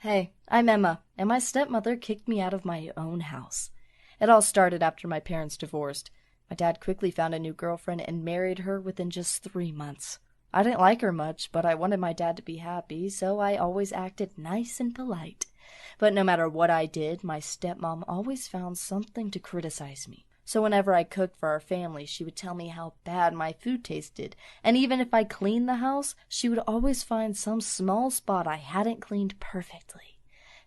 Hey, I'm Emma, and my stepmother kicked me out of my own house. It all started after my parents divorced. My dad quickly found a new girlfriend and married her within just 3 months. I didn't like her much, but I wanted my dad to be happy, so I always acted nice and polite. But no matter what I did, my stepmom always found something to criticize me. So whenever I cooked for our family, she would tell me how bad my food tasted. And even if I cleaned the house, she would always find some small spot I hadn't cleaned perfectly.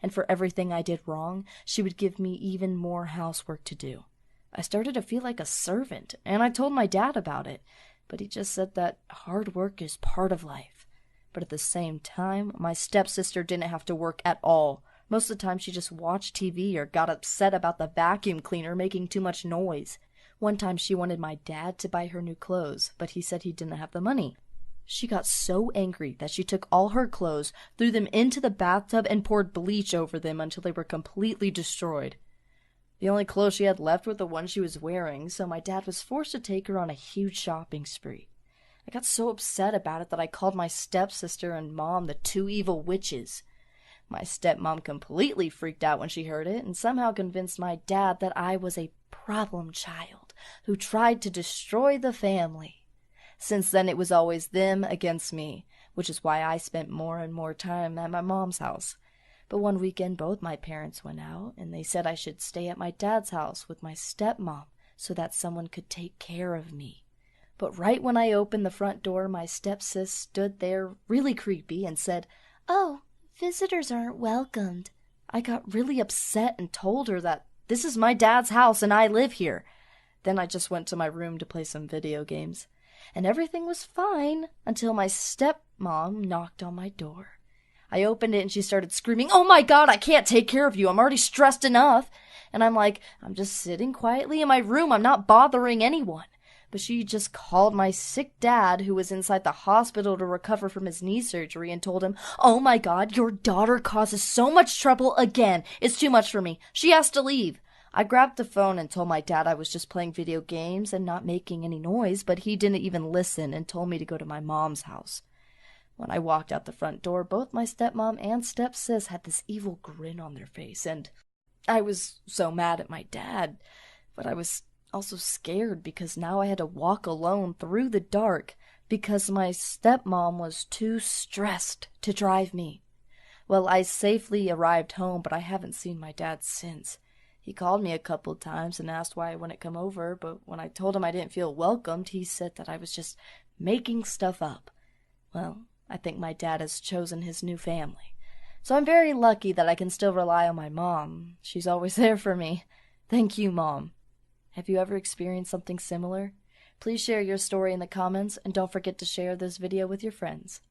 And for everything I did wrong, she would give me even more housework to do. I started to feel like a servant, and I told my dad about it. But he just said that hard work is part of life. But at the same time, my stepsister didn't have to work at all. Most of the time she just watched TV or got upset about the vacuum cleaner making too much noise. One time she wanted my dad to buy her new clothes, but he said he didn't have the money. She got so angry that she took all her clothes, threw them into the bathtub, and poured bleach over them until they were completely destroyed. The only clothes she had left were the ones she was wearing, so my dad was forced to take her on a huge shopping spree. I got so upset about it that I called my stepsister and mom the two evil witches. My stepmom completely freaked out when she heard it and somehow convinced my dad that I was a problem child who tried to destroy the family. Since then, it was always them against me, which is why I spent more and more time at my mom's house. But one weekend, both my parents went out, and they said I should stay at my dad's house with my stepmom so that someone could take care of me. But right when I opened the front door, my stepsis stood there really creepy and said, "Oh, visitors aren't welcomed." I got really upset and told her that this is my dad's house and I live here. Then I just went to my room to play some video games. And everything was fine until my stepmom knocked on my door. I opened it and she started screaming, "Oh my God, I can't take care of you. I'm already stressed enough." And I'm like, I'm just sitting quietly in my room. I'm not bothering anyone. But she just called my sick dad, who was inside the hospital to recover from his knee surgery, and told him, "Oh my God, your daughter causes so much trouble again. It's too much for me. She has to leave." I grabbed the phone and told my dad I was just playing video games and not making any noise, but he didn't even listen and told me to go to my mom's house. When I walked out the front door, both my stepmom and stepsis had this evil grin on their face, and I was so mad at my dad, but I was also scared because now I had to walk alone through the dark because my stepmom was too stressed to drive me. Well, I safely arrived home, but I haven't seen my dad since. He called me a couple times and asked why I wouldn't come over, but when I told him I didn't feel welcomed, he said that I was just making stuff up. Well, I think my dad has chosen his new family. So I'm very lucky that I can still rely on my mom. She's always there for me. Thank you, Mom. Have you ever experienced something similar? Please share your story in the comments, and don't forget to share this video with your friends.